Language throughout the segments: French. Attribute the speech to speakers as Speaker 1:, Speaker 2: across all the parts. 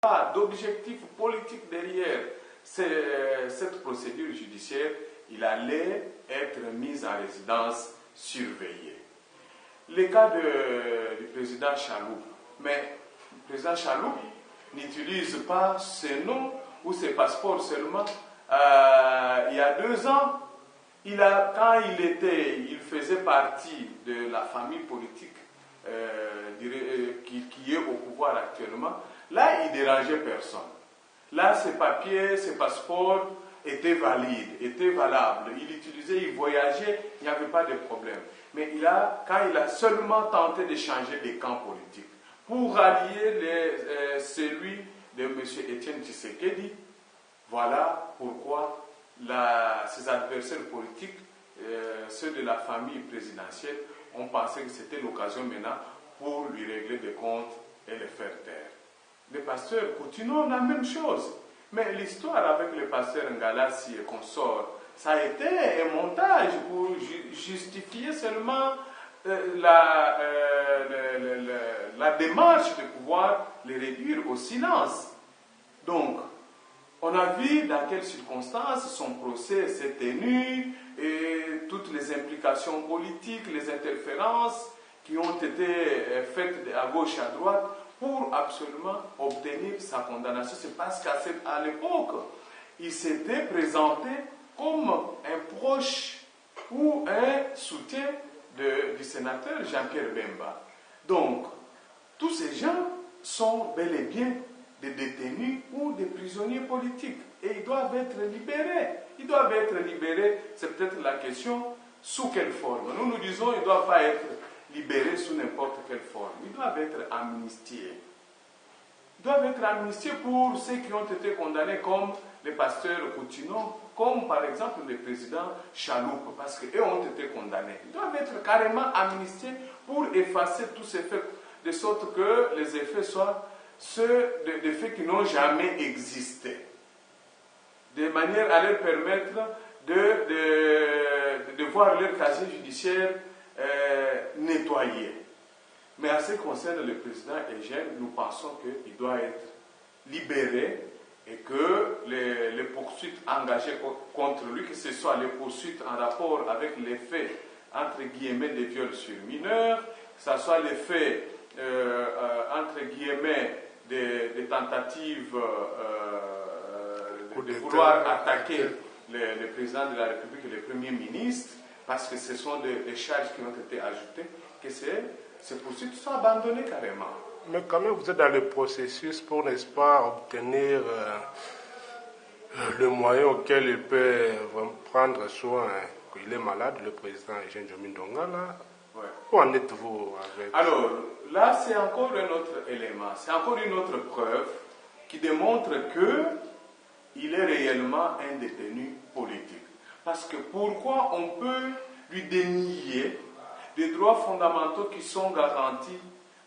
Speaker 1: pas d'objectif politique derrière cette procédure judiciaire, il allait être mis en résidence surveillée. Le cas du président Chaloupes, mais le président Chaloupes n'utilise pas ses noms ou ses passeports seulement. Il y a 2 ans, quand il faisait partie de la famille politique qui est au pouvoir actuellement, là, il ne dérangeait personne. Là, ses papiers, ses passeports étaient valides, étaient valables. Il utilisait, il voyageait, il n'y avait pas de problème. Mais quand il a seulement tenté de changer de camp politique pour rallier celui de M. Étienne Tshisekedi, voilà pourquoi ses adversaires politiques, ceux de la famille présidentielle, ont pensé que c'était l'occasion maintenant pour lui régler des comptes et le faire taire. Les pasteurs continuent la même chose. Mais l'histoire avec le pasteur Ngalassi et consorts, ça a été un montage pour justifier seulement la démarche de pouvoir les réduire au silence. Donc, on a vu dans quelles circonstances son procès s'est tenu et toutes les implications politiques, les interférences qui ont été faites à gauche et à droite pour absolument obtenir sa condamnation. C'est parce qu'à l'époque, il s'était présenté comme un proche ou un soutien du sénateur Jean-Pierre Bemba. Donc, tous ces gens sont bel et bien des détenus ou des prisonniers politiques. Et ils doivent être libérés. Ils doivent être libérés, c'est peut-être la question, sous quelle forme. Nous disons qu'ils ne doivent pas être libérés sous n'importe quelle forme. Ils doivent être amnistiés. Ils doivent être amnistiés pour ceux qui ont été condamnés comme les pasteurs Coutinho, comme par exemple le président Chaloupes, parce qu'eux ont été condamnés. Ils doivent être carrément amnistiés pour effacer tous ces faits, de sorte que les effets soient ceux des faits qui n'ont jamais existé, de manière à leur permettre de voir leur casier judiciaire nettoyé. Mais en ce qui concerne le président Eugène, nous pensons qu'il doit être libéré et que les poursuites engagées contre lui, que ce soit les poursuites en rapport avec les faits, entre guillemets, de viols sur mineurs, que ce soit les faits, entre guillemets, des tentatives de vouloir attaquer le président de la République et le Premier ministre, parce que ce sont des charges qui ont été ajoutées, que ces poursuites sont abandonnées carrément.
Speaker 2: Mais quand même, vous êtes dans le processus pour, n'est-ce pas, obtenir le moyen auquel il peut prendre soin qu'il est malade, le président Eugène Djomim-Ndonga, là.
Speaker 1: Ouais.
Speaker 2: Où en êtes-vous avec...
Speaker 1: Alors, là, c'est encore un autre élément, c'est encore une autre preuve qui démontre qu'il est réellement un détenu politique. Parce que pourquoi on peut lui dénier des droits fondamentaux qui sont garantis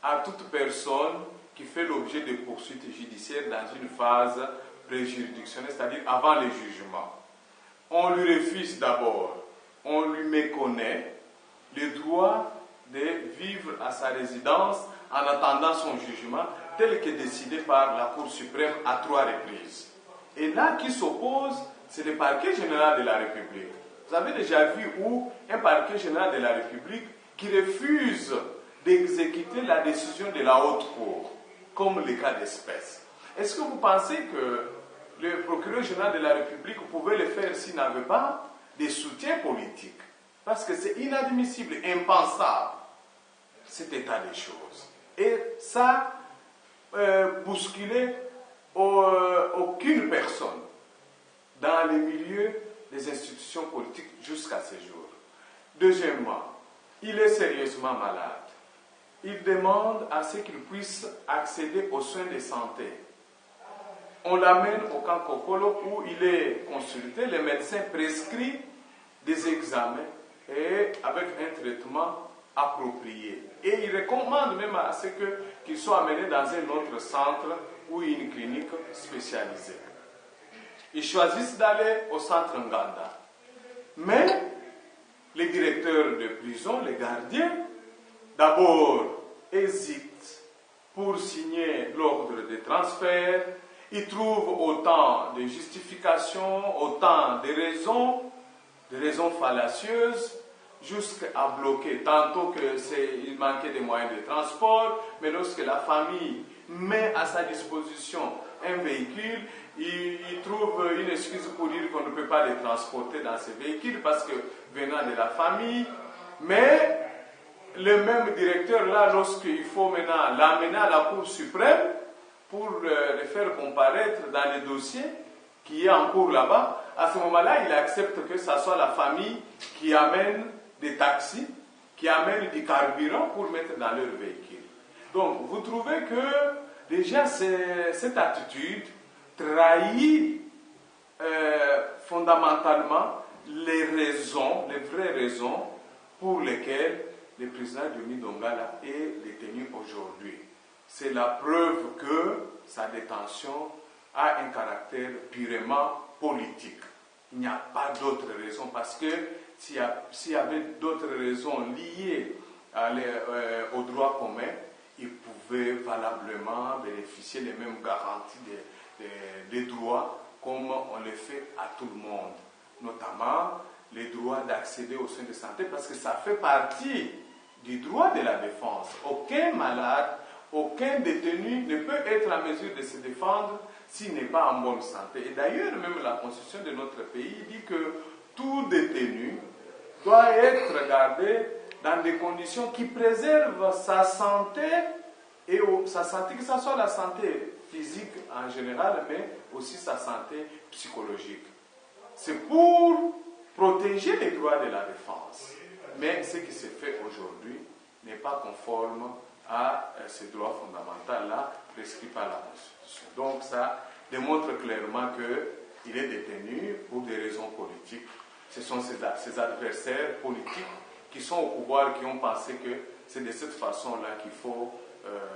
Speaker 1: à toute personne qui fait l'objet de poursuites judiciaires dans une phase préjuridictionnelle, c'est-à-dire avant le jugement. On lui refuse d'abord, on lui méconnaît le droit de vivre à sa résidence en attendant son jugement tel que décidé par la Cour suprême à 3 reprises. Et là, qui s'oppose, c'est le parquet général de la République. Vous avez déjà vu où un parquet général de la République qui refuse d'exécuter la décision de la haute cour, comme le cas d'espèce. Est-ce que vous pensez que le procureur général de la République pouvait le faire s'il n'avait pas des soutiens politiques? Parce que c'est inadmissible, impensable, cet état des choses. Et ça bousculait aucune personne dans les milieux des institutions politiques jusqu'à ce jour. Deuxièmement, il est sérieusement malade. Il demande à ce qu'il puisse accéder aux soins de santé. On l'amène au camp Kokolo où il est consulté, le médecin prescrit des examens et avec un traitement approprié. Et il recommande même à ce qu'il soit amené dans un autre centre ou une clinique spécialisée. Ils choisissent d'aller au centre Nganda. Mais les directeurs de prison, les gardiens, d'abord hésitent pour signer l'ordre de transfert. Ils trouvent autant de justifications, autant de raisons fallacieuses, jusqu'à bloquer. Tantôt qu'il manquait des moyens de transport, mais lorsque la famille met à sa disposition un véhicule, il trouve une excuse pour dire qu'on ne peut pas les transporter dans ces véhicules parce que venant de la famille, mais le même directeur là, lorsqu'il faut maintenant l'amener à la Cour suprême pour le faire comparaître dans les dossiers qui est en cours là-bas, à ce moment-là, il accepte que ce soit la famille qui amène des taxis, qui amène du carburant pour mettre dans leur véhicule. Donc, vous trouvez que déjà cette attitude trahit fondamentalement les vraies raisons pour lesquelles le président Johnny Dongala est détenu aujourd'hui. C'est la preuve que sa détention a un caractère purement politique. Il n'y a pas d'autre raison parce que s'il y avait d'autres raisons liées au droit commun, il pouvait valablement bénéficier des mêmes garanties des droits comme on le fait à tout le monde, notamment les droits d'accéder aux soins de santé parce que ça fait partie du droit de la défense. Aucun malade, aucun détenu ne peut être en mesure de se défendre s'il n'est pas en bonne santé. Et d'ailleurs, même la constitution de notre pays dit que tout détenu doit être gardé dans des conditions qui préservent sa santé, et sa santé, que ce soit la santé physique en général, mais aussi sa santé psychologique. C'est pour protéger les droits de la défense. Mais ce qui se fait aujourd'hui n'est pas conforme à ce droit fondamental-là prescrit par la Constitution. Donc ça démontre clairement qu'il est détenu pour des raisons politiques. Ce sont ses adversaires politiques qui sont au pouvoir, qui ont pensé que c'est de cette façon-là qu'il faut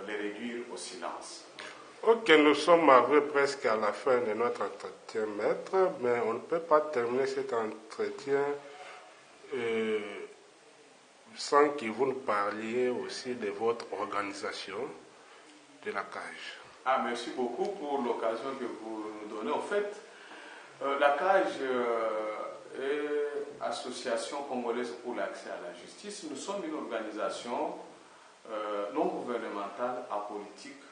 Speaker 1: les réduire au silence.
Speaker 2: Ok, nous sommes arrivés presque à la fin de notre entretien, maître, mais on ne peut pas terminer cet entretien sans que vous nous parliez aussi de votre organisation de la CAGE.
Speaker 1: Merci beaucoup pour l'occasion que vous nous donnez. En fait, la CAGE est Association congolaise pour l'accès à la justice. Nous sommes une organisation non gouvernementale apolitique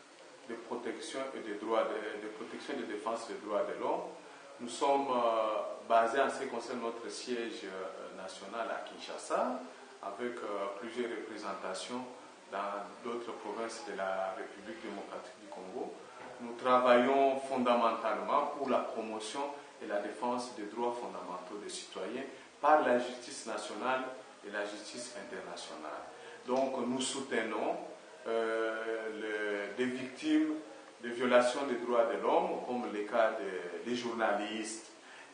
Speaker 1: de protection et de protection et de défense des droits de l'homme. Nous sommes basés en ce qui concerne notre siège national à Kinshasa, avec plusieurs représentations dans d'autres provinces de la République démocratique du Congo. Nous travaillons fondamentalement pour la promotion et la défense des droits fondamentaux des citoyens par la justice nationale et la justice internationale. Donc nous soutenons des victimes de violations des droits de l'homme, comme les cas des journalistes,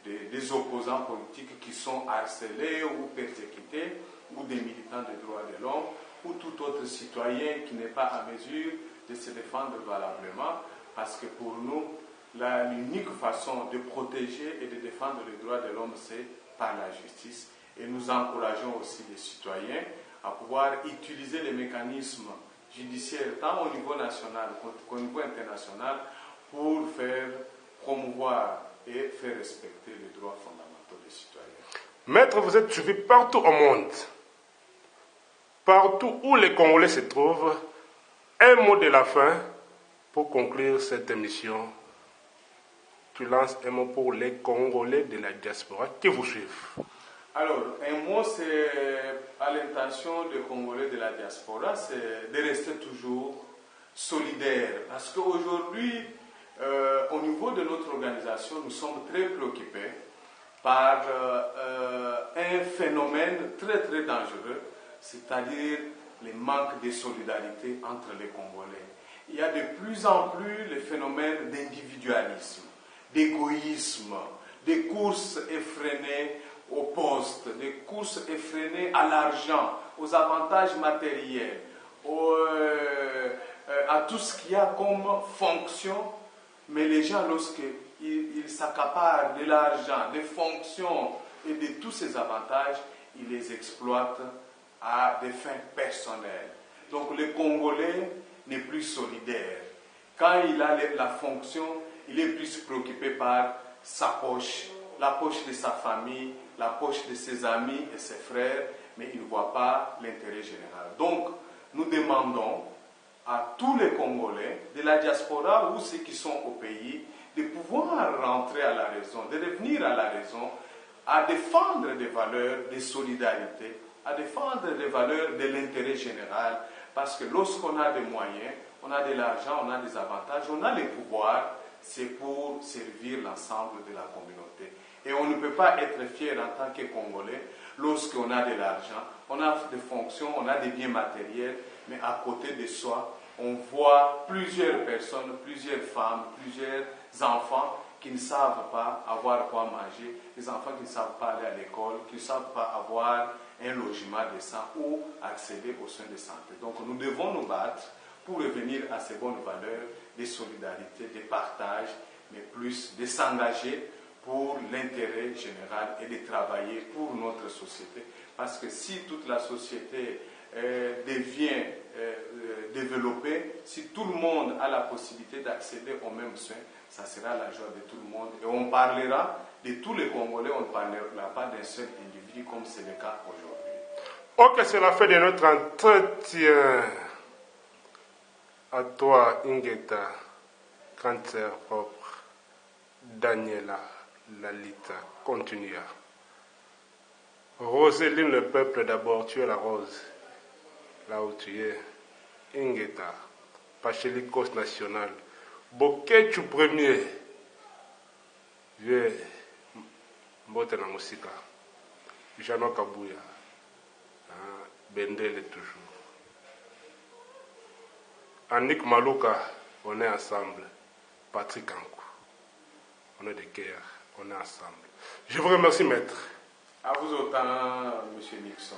Speaker 1: des opposants politiques qui sont harcelés ou persécutés, ou des militants des droits de l'homme, ou tout autre citoyen qui n'est pas en mesure de se défendre valablement, parce que pour nous, l'unique façon de protéger et de défendre les droits de l'homme, c'est par la justice. Et nous encourageons aussi les citoyens à pouvoir utiliser les mécanismes judiciaires, tant au niveau national qu'au niveau international, pour faire promouvoir et faire respecter les droits fondamentaux des citoyens.
Speaker 2: Maître, vous êtes suivi partout au monde. Partout où les Congolais se trouvent, un mot de la fin pour conclure cette émission. Tu lances un mot pour les Congolais de la diaspora qui vous suivent.
Speaker 1: Alors, un mot, c'est à l'intention des Congolais de la diaspora, c'est de rester toujours solidaires. Parce qu'aujourd'hui, au niveau de notre organisation, nous sommes très préoccupés par un phénomène très très dangereux, c'est-à-dire le manque de solidarité entre les Congolais. Il y a de plus en plus le phénomène d'individualisme, d'égoïsme, des courses effrénées au poste, des courses effrénées à l'argent, aux avantages matériels, à tout ce qu'il y a comme fonction. Mais les gens, lorsqu'ils s'accaparent de l'argent, des fonctions et de tous ces avantages, ils les exploitent à des fins personnelles. Donc les Congolais n'est plus solidaire. Quand il a la fonction, il est plus préoccupé par sa poche, la poche de sa famille, la poche de ses amis et ses frères, mais il ne voit pas l'intérêt général. Donc, nous demandons à tous les Congolais de la diaspora ou ceux qui sont au pays de pouvoir rentrer à la raison, de revenir à la raison, à défendre des valeurs de solidarité, à défendre des valeurs de l'intérêt général, parce que lorsqu'on a des moyens, on a de l'argent, on a des avantages, on a les pouvoirs, c'est pour servir l'ensemble de la communauté. Et on ne peut pas être fier en tant que Congolais lorsqu'on a de l'argent, on a des fonctions, on a des biens matériels, mais à côté de soi, on voit plusieurs personnes, plusieurs femmes, plusieurs enfants qui ne savent pas avoir quoi manger, des enfants qui ne savent pas aller à l'école, qui ne savent pas avoir un logement décent ou accéder aux soins de santé. Donc nous devons nous battre pour revenir à ces bonnes valeurs de solidarité, de partage, mais plus de s'engager pour l'intérêt général et de travailler pour notre société. Parce que si toute la société devient développée, si tout le monde a la possibilité d'accéder aux mêmes soins, ça sera la joie de tout le monde. Et on parlera de tous les Congolais, on ne parlera pas d'un seul individu comme c'est le cas aujourd'hui.
Speaker 2: Ok, c'est la fin de notre entretien. À toi, Ingeta, cancer propre, Daniela, Lalita, continua. Roseline, le peuple d'abord, tu es la rose, là où tu es. Ingeta, Pachelikos national, Boketu premier, vieux, Mbote na Musika, Jano Kabuya, Bendele toujours. Annick Malouka, on est ensemble. Patrick Ankou, on est de guerre, on est ensemble. Je vous remercie, maître.
Speaker 1: À vous autant, M. Nixon.